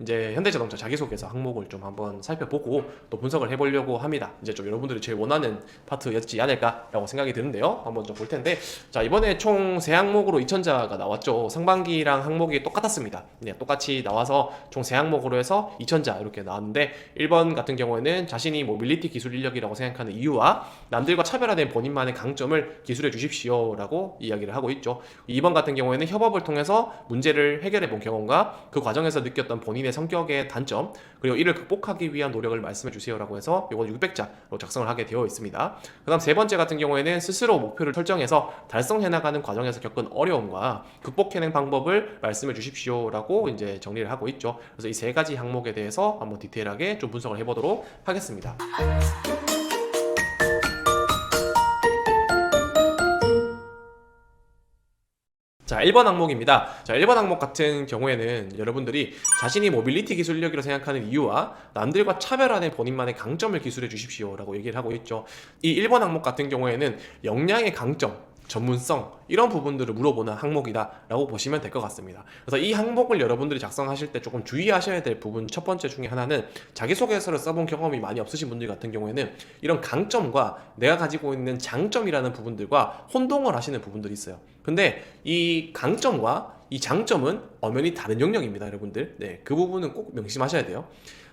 이제 현대자동차 자기소개서 항목을 좀 한번 살펴보고 또 분석을 해보려고 합니다. 이제 좀 여러분들이 제일 원하는 파트였지 않을까라고 생각이 드는데요. 한번 좀 볼 텐데, 자, 이번에 총 세 항목으로 2천자가 나왔죠. 상반기랑 항목이 똑같았습니다. 네, 똑같이 나와서 총 세 항목으로 해서 2천자 이렇게 나왔는데, 1번 같은 경우에는 자신이 모빌리티 기술 인력이라고 생각하는 이유와 남들과 차별화된 본인만의 강점을 기술해 주십시오라고 이야기를 하고 있죠. 2번 같은 경우에는 협업을 통해서 문제를 해결해 본 경험과 그 과정에서 느꼈던 본인의 성격의 단점, 그리고 이를 극복하기 위한 노력을 말씀해 주세요라고 해서 이건 600자로 작성을 하게 되어 있습니다. 그 다음 세 번째 같은 경우에는 스스로 목표를 설정해서 달성해 나가는 과정에서 겪은 어려움과 극복해낸 방법을 말씀해 주십시오라고 이제 정리를 하고 있죠. 그래서 이 세 가지 항목에 대해서 한번 디테일하게 좀 분석을 해보도록 하겠습니다. 자, 1번 항목입니다. 자, 1번 항목 같은 경우에는 여러분들이 자신이 모빌리티 기술력이라고 생각하는 이유와 남들과 차별화된 본인만의 강점을 기술해 주십시오라고 얘기를 하고 있죠. 이 1번 항목 같은 경우에는 역량의 강점, 전문성 이런 부분들을 물어보는 항목이다라고 보시면 될 것 같습니다. 그래서 이 항목을 여러분들이 작성하실 때 조금 주의하셔야 될 부분 첫 번째 중에 하나는 자기소개서를 써본 경험이 많이 없으신 분들 같은 경우에는 이런 강점과 내가 가지고 있는 장점이라는 부분들과 혼동을 하시는 부분들이 있어요. 근데 이 강점과 이 장점은 엄연히 다른 영역입니다, 여러분들. 네, 그 부분은 꼭 명심하셔야 돼요.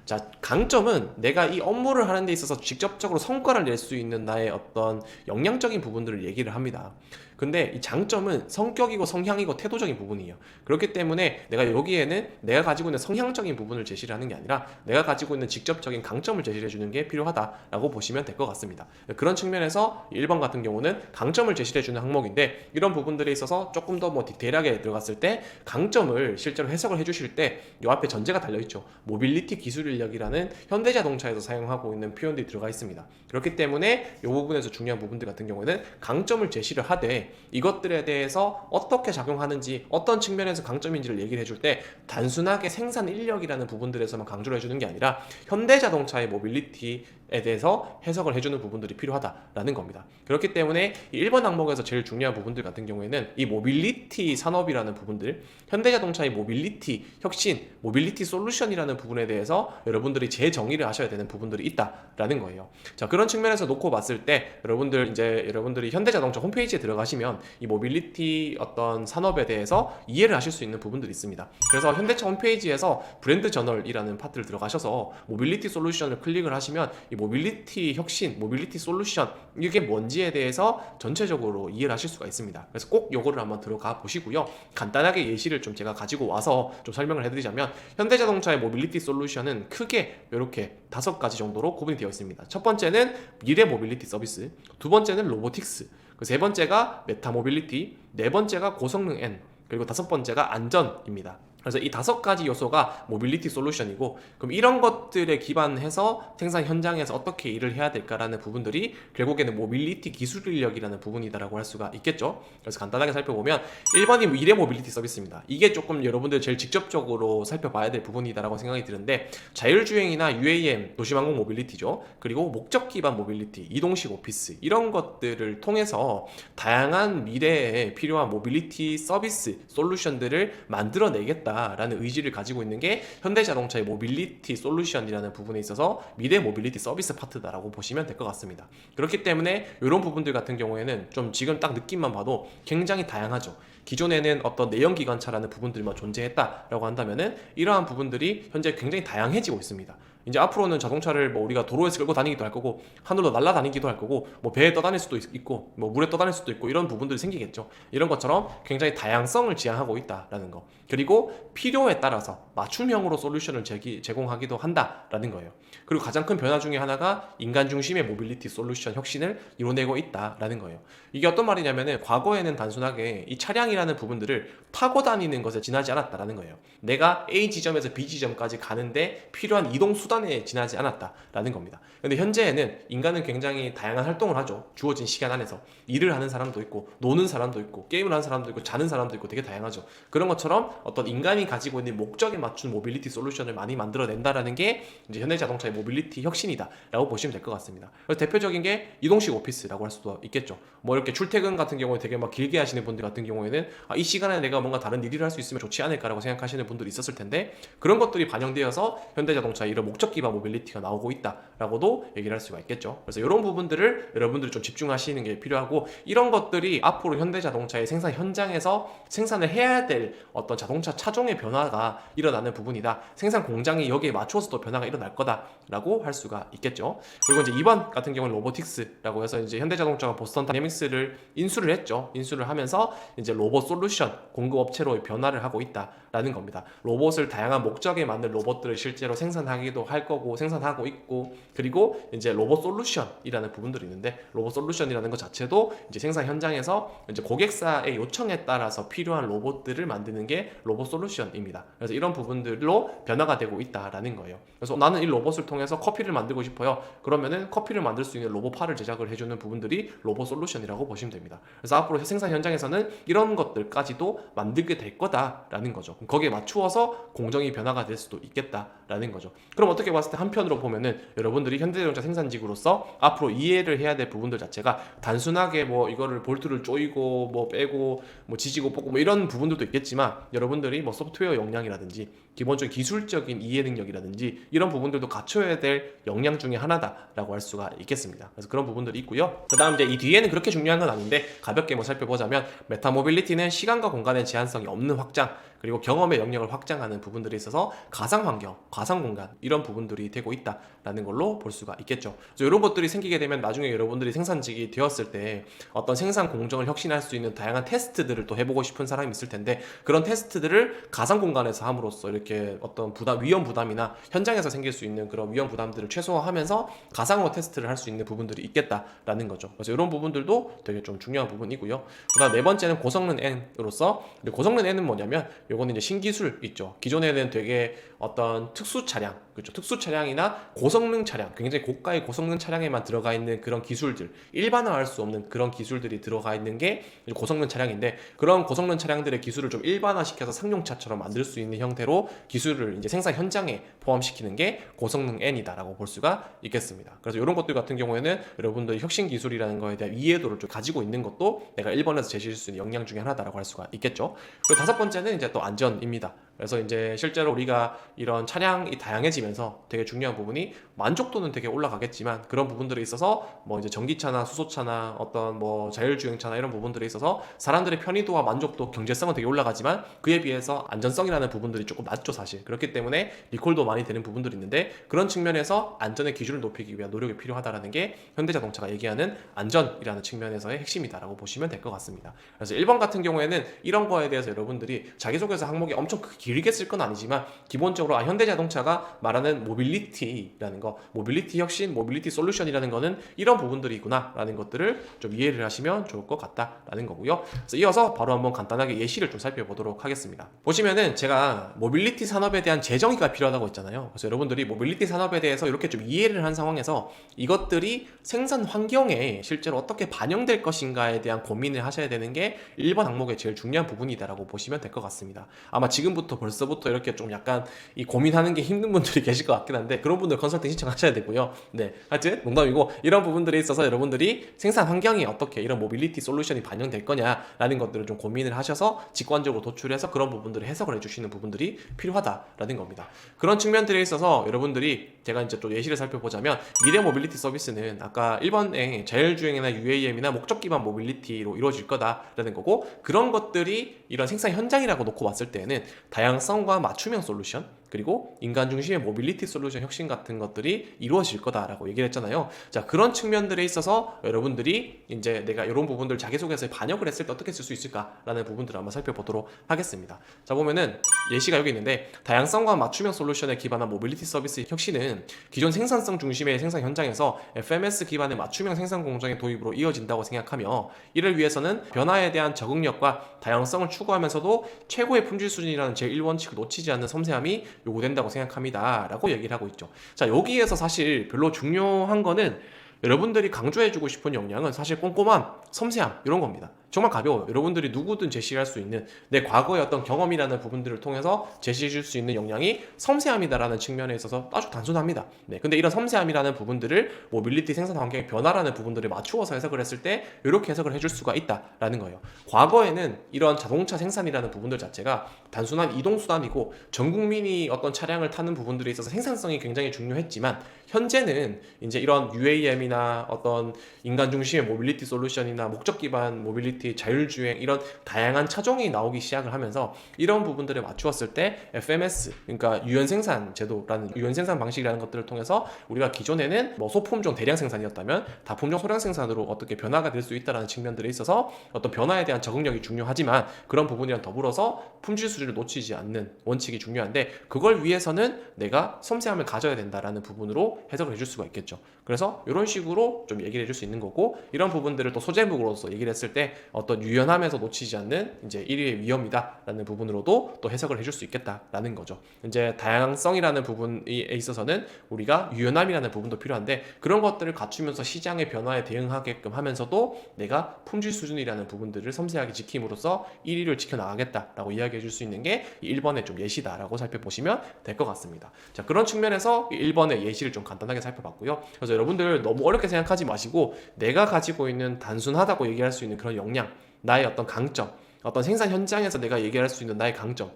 자, 강점은 내가 이 업무를 하는 데 있어서 직접적으로 성과를 낼 수 있는 나의 어떤 역량적인 부분들을 얘기를 합니다. 근데 이 장점은 성격이고 성향이고 태도적인 부분이에요. 그렇기 때문에 내가 여기에는 내가 가지고 있는 성향적인 부분을 제시를 하는 게 아니라 내가 가지고 있는 직접적인 강점을 제시해 주는 게 필요하다라고 보시면 될 것 같습니다. 그런 측면에서 1번 같은 경우는 강점을 제시해 주는 항목인데, 이런 부분들에 있어서 조금 더 뭐 디테일하게 들어갔을 때 강점을 실제로 해석을 해 주실 때 이 앞에 전제가 달려 있죠. 모빌리티 기술 인력이라는 현대자동차에서 사용하고 있는 표현들이 들어가 있습니다. 그렇기 때문에 이 부분에서 중요한 부분들 같은 경우에는 강점을 제시를 하되 이것들에 대해서 어떻게 작용하는지 어떤 측면에서 강점인지를 얘기를 해줄 때 단순하게 생산 인력이라는 부분들에서만 강조를 해주는 게 아니라 현대자동차의 모빌리티에 대해서 해석을 해주는 부분들이 필요하다라는 겁니다. 그렇기 때문에 이 1번 항목에서 제일 중요한 부분들 같은 경우에는 이 모빌리티 산업이라는 부분들, 현대자동차의 모빌리티 혁신, 모빌리티 솔루션이라는 부분에 대해서 여러분들이 재정의를 하셔야 되는 부분들이 있다라는 거예요. 자, 그런 측면에서 놓고 봤을 때 여러분들이 현대자동차 홈페이지에 들어가시면 이 모빌리티 어떤 산업에 대해서 이해를 하실 수 있는 부분들이 있습니다. 그래서 현대차 홈페이지에서 브랜드 저널이라는 파트를 들어가셔서 모빌리티 솔루션을 클릭을 하시면 이 모빌리티 혁신, 모빌리티 솔루션 이게 뭔지에 대해서 전체적으로 이해를 하실 수가 있습니다. 그래서 꼭 요거를 한번 들어가 보시고요. 간단하게 예시를 좀 제가 가지고 와서 좀 설명을 해드리자면, 현대자동차의 모빌리티 솔루션은 크게 이렇게 5가지 정도로 구분이 되어 있습니다. 첫 번째는 미래 모빌리티 서비스, 두 번째는 로보틱스, 세 번째가 메타 모빌리티, 네 번째가 고성능 N, 그리고 다섯 번째가 안전입니다. 그래서 이 5가지 요소가 모빌리티 솔루션이고, 그럼 이런 것들에 기반해서 생산 현장에서 어떻게 일을 해야 될까라는 부분들이 결국에는 모빌리티 기술 인력이라는 부분이다라고 할 수가 있겠죠. 그래서 간단하게 살펴보면 1번이 미래 모빌리티 서비스입니다. 이게 조금 여러분들 제일 직접적으로 살펴봐야 될 부분이다라고 생각이 드는데, 자율주행이나 UAM, 도시망공 모빌리티죠. 그리고 목적 기반 모빌리티, 이동식 오피스 이런 것들을 통해서 다양한 미래에 필요한 모빌리티 서비스 솔루션들을 만들어내겠다 라는 의지를 가지고 있는 게 현대자동차의 모빌리티 솔루션이라는 부분에 있어서 미래 모빌리티 서비스 파트다라고 보시면 될 것 같습니다. 그렇기 때문에 이런 부분들 같은 경우에는 좀 지금 딱 느낌만 봐도 굉장히 다양하죠. 기존에는 어떤 내연기관차라는 부분들만 존재했다라고 한다면은 이러한 부분들이 현재 굉장히 다양해지고 있습니다. 이제 앞으로는 자동차를 뭐 우리가 도로에서 끌고 다니기도 할 거고, 하늘로 날아다니기도 할 거고, 뭐 배에 떠다닐 수도 있고, 뭐 물에 떠다닐 수도 있고, 이런 부분들이 생기겠죠. 이런 것처럼 굉장히 다양성을 지향하고 있다라는 거. 그리고 필요에 따라서 맞춤형으로 솔루션을 제공하기도 한다라는 거예요. 그리고 가장 큰 변화 중에 하나가 인간 중심의 모빌리티 솔루션 혁신을 이뤄내고 있다라는 거예요. 이게 어떤 말이냐면은, 과거에는 단순하게 이 차량이라는 부분들을 타고 다니는 것에 지나지 않았다라는 거예요. 내가 A 지점에서 B 지점까지 가는데 필요한 이동 수단 시간에 지나지 않았다라는 겁니다. 근데 현재에는 인간은 굉장히 다양한 활동을 하죠. 주어진 시간 안에서 일을 하는 사람도 있고 노는 사람도 있고 게임을 하는 사람도 있고 자는 사람도 있고 되게 다양하죠. 그런 것처럼 어떤 인간이 가지고 있는 목적에 맞춘 모빌리티 솔루션을 많이 만들어낸다라는 게 이제 현대자동차의 모빌리티 혁신이다라고 보시면 될 것 같습니다. 그래서 대표적인 게 이동식 오피스라고 할 수도 있겠죠. 뭐 이렇게 출퇴근 같은 경우에 되게 막 길게 하시는 분들 같은 경우에는 이 시간에 내가 뭔가 다른 일을 할 수 있으면 좋지 않을까라고 생각하시는 분들이 있었을 텐데 그런 것들이 반영되어서 현대자동차의 이런 목적 기반 모빌리티가 나오고 있다라고도 얘기를 할 수가 있겠죠. 그래서 이런 부분들을 여러분들이 좀 집중하시는 게 필요하고 이런 것들이 앞으로 현대자동차의 생산 현장에서 생산을 해야 될 어떤 자동차 차종의 변화가 일어나는 부분이다. 생산 공장이 여기에 맞춰서 또 변화가 일어날 거다라고 할 수가 있겠죠. 그리고 이제 2번 같은 경우는 로보틱스라고 해서 이제 현대자동차가 보스턴 다이내믹스를 인수를 했죠. 인수를 하면서 이제 로봇 솔루션 공급업체로 변화를 하고 있다라는 겁니다. 로봇을 다양한 목적에 맞는 로봇들을 실제로 생산하기도 할 거고 생산하고 있고 그리고 이제 로봇 솔루션이라는 부분들이 있는데 로봇 솔루션이라는 것 자체도 이제 생산 현장에서 이제 고객사의 요청에 따라서 필요한 로봇들을 만드는 게 로봇 솔루션입니다. 그래서 이런 부분들로 변화가 되고 있다라는 거예요. 그래서 나는 이 로봇을 통해서 커피를 만들고 싶어요. 그러면은 커피를 만들 수 있는 로봇팔을 제작을 해주는 부분들이 로봇 솔루션이라고 보시면 됩니다. 그래서 앞으로 생산 현장에서는 이런 것들까지도 만들게 될 거다라는 거죠. 거기에 맞추어서 공정이 변화가 될 수도 있겠다라는 거죠. 그럼 어떻게 봤을 때 한편으로 보면은 여러분들이 현대자동차 생산직으로서 앞으로 이해를 해야 될 부분들 자체가 단순하게 뭐 이거를 볼트를 조이고 뭐 빼고 뭐 지지고 뽑고 뭐 이런 부분들도 있겠지만 여러분들이 뭐 소프트웨어 역량이라든지 기본적인 기술적인 이해 능력이라든지 이런 부분들도 갖춰야 될 역량 중에 하나다라고 할 수가 있겠습니다. 그래서 그런 부분들이 있고요. 그 다음 이제 이 뒤에는 그렇게 중요한 건 아닌데 가볍게 뭐 살펴보자면 메타모빌리티는 시간과 공간의 제한성이 없는 확장 그리고 경험의 영역을 확장하는 부분들이 있어서 가상환경, 가상공간 이런 부분들이 되고 있다라는 걸로 볼 수가 있겠죠. 그래서 이런 것들이 생기게 되면 나중에 여러분들이 생산직이 되었을 때 어떤 생산 공정을 혁신할 수 있는 다양한 테스트들을 또 해보고 싶은 사람이 있을 텐데 그런 테스트들을 가상공간에서 함으로써 이렇게 어떤 부담, 위험 부담이나 현장에서 생길 수 있는 그런 위험 부담들을 최소화하면서 가상으로 테스트를 할 수 있는 부분들이 있겠다라는 거죠. 그래서 이런 부분들도 되게 좀 중요한 부분이고요. 그다음 네 번째는 고성능 N으로서 고성능 N은 뭐냐면 요거는 이제 신기술 있죠. 기존에는 되게 어떤 특수 차량, 그렇죠. 특수 차량이나 고성능 차량, 굉장히 고가의 고성능 차량에만 들어가 있는 그런 기술들, 일반화할 수 없는 그런 기술들이 들어가 있는 게 고성능 차량인데 그런 고성능 차량들의 기술을 좀 일반화시켜서 상용차처럼 만들 수 있는 형태로 기술을 이제 생산 현장에 포함시키는 게 고성능 N이다라고 볼 수가 있겠습니다. 그래서 이런 것들 같은 경우에는 여러분들이 혁신 기술이라는 거에 대한 이해도를 좀 가지고 있는 것도 내가 1번에서 제시할 수 있는 역량 중에 하나다라고 할 수가 있겠죠. 그리고 다섯 번째는 이제 또 안전입니다. 그래서 이제 실제로 우리가 이런 차량이 다양해지면서 되게 중요한 부분이 만족도는 되게 올라가겠지만 그런 부분들에 있어서 뭐 이제 전기차나 수소차나 어떤 뭐 자율주행차나 이런 부분들에 있어서 사람들의 편의도와 만족도, 경제성은 되게 올라가지만 그에 비해서 안전성이라는 부분들이 조금 낮죠 사실. 그렇기 때문에 리콜도 많이 되는 부분들이 있는데 그런 측면에서 안전의 기준을 높이기 위한 노력이 필요하다는 게 현대자동차가 얘기하는 안전이라는 측면에서의 핵심이다라고 보시면 될 것 같습니다. 그래서 1번 같은 경우에는 이런 거에 대해서 여러분들이 자기소개서 항목이 엄청 길게 쓸 건 아니지만 기본적으로 현대자동차가 말하는 모빌리티라는 거, 모빌리티 혁신, 모빌리티 솔루션이라는 거는 이런 부분들이 있구나 라는 것들을 좀 이해를 하시면 좋을 것 같다라는 거고요. 그래서 이어서 바로 한번 간단하게 예시를 좀 살펴보도록 하겠습니다. 보시면은 제가 모빌리티 산업에 대한 재정의가 필요하다고 했잖아요. 그래서 여러분들이 모빌리티 산업에 대해서 이렇게 좀 이해를 한 상황에서 이것들이 생산 환경에 실제로 어떻게 반영될 것인가에 대한 고민을 하셔야 되는 게 1번 항목의 제일 중요한 부분이다라고 보시면 될 것 같습니다. 아마 지금부터 벌써부터 이렇게 좀 약간 이 고민하는 게 힘든 분들이 계실 것 같긴 한데 그런 분들 컨설팅 신청하셔야 되고요. 네, 하여튼 농담이고 이런 부분들에 있어서 여러분들이 생산 환경이 어떻게 이런 모빌리티 솔루션이 반영될 거냐라는 것들을 좀 고민을 하셔서 직관적으로 도출해서 그런 부분들을 해석을 해주시는 부분들이 필요하다라는 겁니다. 그런 측면들에 있어서 여러분들이 제가 이제 또 예시를 살펴보자면 미래 모빌리티 서비스는 아까 1번의 자율주행이나 UAM이나 목적 기반 모빌리티로 이루어질 거다라는 거고 그런 것들이 이런 생산 현장이라고 놓고 봤을 때는 다양성과 맞춤형 솔루션 그리고 인간 중심의 모빌리티 솔루션 혁신 같은 것들이 이루어질 거다라고 얘기를 했잖아요. 자, 그런 측면들에 있어서 여러분들이 이제 내가 이런 부분들 자기소개서에 반영을 했을 때 어떻게 쓸 수 있을까라는 부분들을 한번 살펴보도록 하겠습니다. 자, 보면은 예시가 여기 있는데 다양성과 맞춤형 솔루션에 기반한 모빌리티 서비스 혁신은 기존 생산성 중심의 생산 현장에서 FMS 기반의 맞춤형 생산 공정의 도입으로 이어진다고 생각하며 이를 위해서는 변화에 대한 적응력과 다양성을 추구하면서도 최고의 품질 수준이라는 제1원칙을 놓치지 않는 섬세함이 요구된다고 생각합니다 라고 얘기를 하고 있죠. 자, 여기에서 사실 별로 중요한 거는 여러분들이 강조해주고 싶은 역량은 사실 꼼꼼함, 섬세함 이런 겁니다. 정말 가벼워요. 여러분들이 누구든 제시할 수 있는 내 과거의 어떤 경험이라는 부분들을 통해서 제시해 줄 수 있는 역량이 섬세함이다라는 측면에 있어서 아주 단순합니다. 네, 근데 이런 섬세함이라는 부분들을 모빌리티 생산 환경의 변화라는 부분들을 맞추어서 해석을 했을 때 이렇게 해석을 해줄 수가 있다라는 거예요. 과거에는 이런 자동차 생산이라는 부분들 자체가 단순한 이동수단이고 전 국민이 어떤 차량을 타는 부분들에 있어서 생산성이 굉장히 중요했지만 현재는 이제 이런 UAM이나 어떤 인간 중심의 모빌리티 솔루션이나 목적 기반 모빌리티, 자율주행 이런 다양한 차종이 나오기 시작을 하면서 이런 부분들을 맞추었을 때 FMS, 그러니까 유연생산 제도라는 유연생산 방식이라는 것들을 통해서 우리가 기존에는 뭐 소품종 대량 생산이었다면 다품종 소량 생산으로 어떻게 변화가 될 수 있다는 측면들에 있어서 어떤 변화에 대한 적응력이 중요하지만 그런 부분이랑 더불어서 품질 수준을 놓치지 않는 원칙이 중요한데 그걸 위해서는 내가 섬세함을 가져야 된다라는 부분으로 해석을 해줄 수가 있겠죠. 그래서 이런 식으로 좀 얘기를 해줄 수 있는 거고 이런 부분들을 또 소재목으로서 얘기를 했을 때 어떤 유연함에서 놓치지 않는 이제 1위의 위험이다라는 부분으로도 또 해석을 해줄 수 있겠다라는 거죠. 이제 다양성이라는 부분에 있어서는 우리가 유연함이라는 부분도 필요한데 그런 것들을 갖추면서 시장의 변화에 대응하게끔 하면서도 내가 품질 수준이라는 부분들을 섬세하게 지킴으로써 1위를 지켜나가겠다라고 이야기해 줄 수 있는 게 1번의 좀 예시다라고 살펴보시면 될 것 같습니다. 자, 그런 측면에서 1번의 예시를 좀 간단하게 살펴봤고요. 그래서 여러분들 너무 어렵게 생각하지 마시고 내가 가지고 있는 단순하다고 얘기할 수 있는 그런 역량, 나의 어떤 강점, 어떤 생산 현장에서 내가 얘기할 수 있는 나의 강점,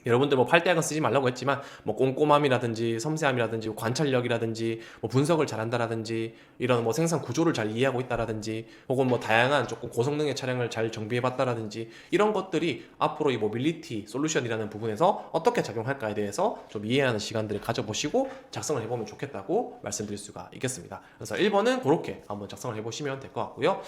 여러분들 뭐 팔대학은 쓰지 말라고 했지만 뭐 꼼꼼함이라든지 섬세함이라든지 관찰력이라든지 뭐 분석을 잘한다라든지 이런 뭐 생산 구조를 잘 이해하고 있다라든지 혹은 뭐 다양한 조금 고성능의 차량을 잘 정비해봤다라든지 이런 것들이 앞으로 이 모빌리티 솔루션이라는 부분에서 어떻게 작용할까에 대해서 좀 이해하는 시간들을 가져보시고 작성을 해보면 좋겠다고 말씀드릴 수가 있겠습니다. 그래서 1번은 그렇게 한번 작성을 해보시면 될 것 같고요.